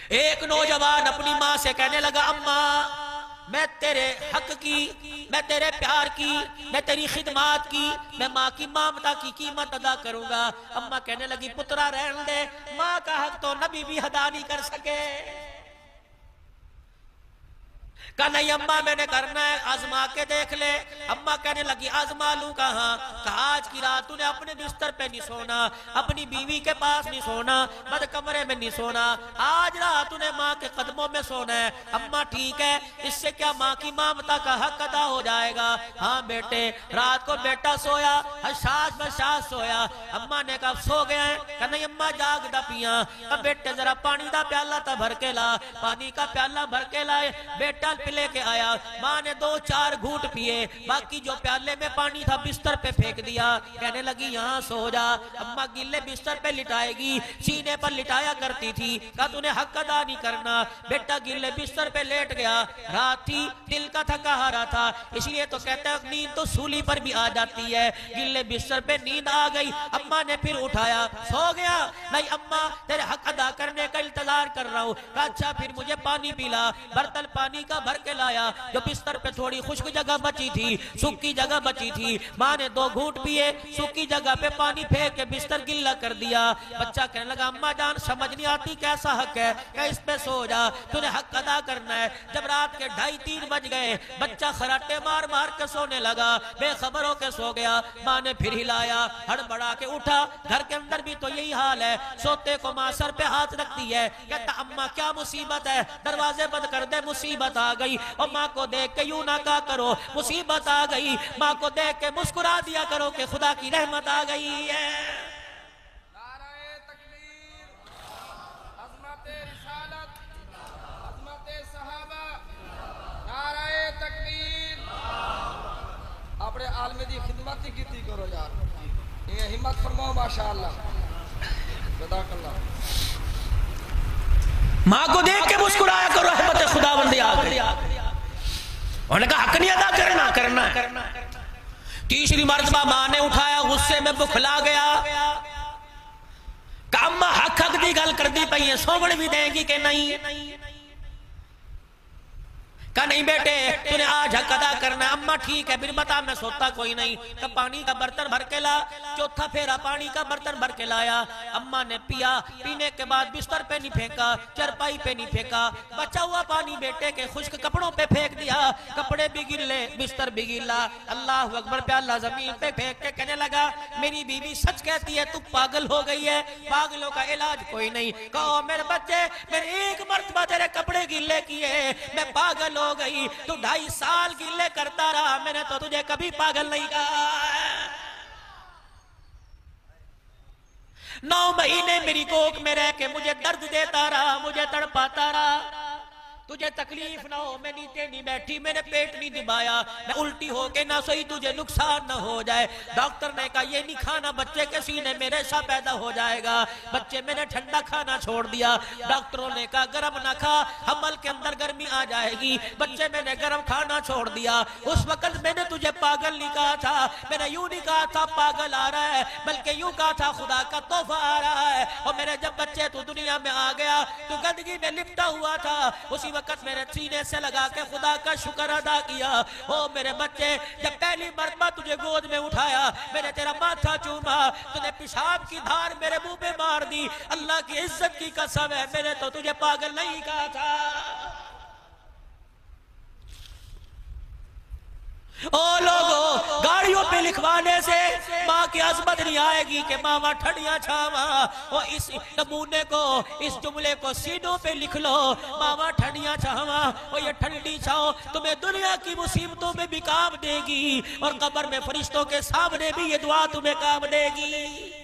ایک نوجوان اپنی ماں سے کہنے لگا اماں میں تیرے حق کی، میں تیرے پیار کی، میں تیری خدمات کی، میں ماں کی ممتا کی قیمت ادا کروں گا۔ اماں کہنے لگی پترا رہن دے، ماں کا حق تو نبی بھی ادا نہیں کر سکے۔ کہا نہیں اماں میں نے کرنا ہے، آزما کے دیکھ لے۔ اماں کہنے لگی آزما لوں کہاں؟ کہا آج کی رات تو نے اپنے بستر پہ نہیں سونا، اپنی بیوی کے پاس نہیں سونا، بد کمرے میں نہیں سونا، آج رات تو نے ماں کے قدموں میں سونا ہے۔ اماں ٹھیک ہے، اس سے کیا ماں کی ممتا کا حق ادا ہو جائے گا؟ ہاں بیٹے۔ رات کو بیٹا سویا، حشاش بشاش سویا۔ اماں نے کہا سو گیا ہے؟ کہا نہیں اماں جاگ دا پیاں۔ کہا بیٹے ذرا پانی دا پیالہ تا بھر کے لا۔ پانی کا پیالہ بھر کے لائے، بیٹا لے کے آیا۔ ماں نے 2-4 گھونٹ پیے، باقی جو پیالے میں پانی تھا بستر پہ پھینک دیا۔ کہنے لگی یہاں سو جا۔ اماں گلے بستر پہ لٹائے گی، سینے پر لٹایا کرتی تھی۔ کہا تو نے حق ادا نہیں کرنا۔ بیٹا گلے بستر پہ لیٹ گیا۔ رات تھی، دل کا تھکا ہارا تھا، اس لیے تو کہتے ہیں نیند تو سولی پر بھی آ جاتی ہے۔ گلے بستر پہ نیند آ گئی۔ اماں نے پھر اٹھایا، سو گیا؟ نہیں اماں تیرے حق ادا کرنے کا انتظار کر رہا ہوں۔ کہا اچھا پھر مجھے پانی پلا۔ برتن پانی کا بھر کے لایا۔ جو بستر پہ تھوڑی خشک جگہ بچی تھی، سکی جگہ بچی تھی، ماں نے 2 گھونٹ پیے، سکی جگہ پہ پانی پھینک کے بستر گلا کر دیا۔ بچہ کہنے لگا اماں جان سمجھ نہیں آتی کیسا حق ہے؟ کہ اس پہ سو جا، تو نے حق ادا کرنا ہے۔ جب رات کے 2:30-3 بج گئے، بچہ خراٹے مار مار کے سونے لگا، بے خبر ہو کے سو گیا۔ ماں نے پھر ہلایا، ہڑبڑا کے اٹھا۔ گھر کے اندر بھی تو یہی حال ہے، سوتے کو ماں سر پہ ہاتھ رکھتی ہے، کہتا اماں کیا مصیبت ہے؟ دروازے بند کر دے، مصیبت آ گئی۔ اور ماں کو دیکھ کے یوں نہ کہا کرو مصیبت آ گئی، ماں کو دیکھ کے مسکرا دیا کرو کہ خدا کی رحمت آ گئی ہے۔ نعرہ تکبیر، عظمت رسالت، عظمت صحابہ، نعرہ تکبیر۔ اپنے عالم دی خدمت ہی کیتی کرو یار، یہ ہمت فرماؤ ماشاءاللہ، جزاک اللہ۔ ماں کو دیکھ کے مسکرایا کرو، رحمت خدا بندی آ گئی۔ انہوں نے کہا حق نہیں ادا کرنا۔ تیسری مرتبہ ماں نے اٹھایا، غصے میں بکھلا گیا۔ کہا اماں حق دی گل کر دی پئی ہیں، سوگڑ بھی دیں گی کہ نہیں؟ کہا نہیں بیٹے تو نے آج حق ادا کرنا ہے۔ اماں ٹھیک ہے پھر بتا، میں سوتا کوئی نہیں۔ کہ پانی کا برتن بھر کے لا۔ چوتھا پھیرا پانی کا برتن بھر کے لایا۔ اماں نے پیا، پینے کے بعد بستر پہ نہیں پھینکا، چرپائی پہ نہیں پھینکا، بچا ہوا پانی بیٹے کے خشک کپڑوں پہ پھینک دیا۔ کپڑے بھی گیلے، بستر بھی گیلا۔ اللہ اکبر پیالہ زمین پہ پھینک کے کہنے لگا میری بیوی سچ کہتی ہے تو پاگل ہو گئی ہے، پاگلوں کا علاج کوئی نہیں۔ کہو میرے بچے میں نے ایک مرتبہ تیرے کپڑے گیلے کیے، میں پاگل ہو گئی، تو 2.5 سال گیلے کرتا رہا، میں نے تو تجھے کبھی پاگل نہیں کہا۔ 9 مہینے میری کوکھ میں رہ کے مجھے درد دیتا رہا، مجھے تڑپاتا رہا، تجھے تکلیف نہ ہو، میں نیچے نہیں بیٹھی، میں نے پیٹ نہیں دبایا، میں الٹی ہو کے نہ سوئی تجھے نقصان نہ ہو جائے۔ ڈاکٹر نے کہا یہ نہیں کھانا، بچے کے سینے میں ریشہ پیدا ہو جائے گا۔ بچے میں نے ٹھنڈا کھانا چھوڑ دیا۔ ڈاکٹروں نے کہا گرم نہ کھا، حمل کے اندر گرمی آ جائے گی۔ بچے میں نے گرم کھانا چھوڑ دیا۔ اس وقت میں نے تجھے پاگل نہیں کہا تھا، میں نے یوں نہیں کہا تھا پاگل آ رہا ہے، بلکہ یوں کہا تھا خدا کا تحفہ آ رہا ہے۔ اور میرے جب بچے تو دنیا میں آ گیا تو گندگی میں لپٹا ہوا تھا، اسی وقت میرے سینے سے لگا کے خدا کا شکر ادا کیا۔ او میرے بچے جب پہلی مرتبہ تجھے گود میں اٹھایا، میں نے تیرا ماتھا چوما، تو نے پیشاب کی دھار میرے منہ پہ مار دی۔ اللہ کی عزت کی قسم ہے میں نے تو تجھے پاگل نہیں کہا تھا۔ او لوگو گاڑیوں پہ لکھوانے سے ماں کی عظمت نہیں آئے گی کہ ماما ٹھنڈیاں چھاواں۔ اور اس نمونے کو، اس جملے کو سینوں پہ لکھ لو، ماما ٹھنڈیاں چھاواں۔ اور یہ ٹھنڈی چھاؤں تمہیں دنیا کی مصیبتوں میں بھی کام دے گی، اور قبر میں فرشتوں کے سامنے بھی یہ دعا تمہیں کام دے گی۔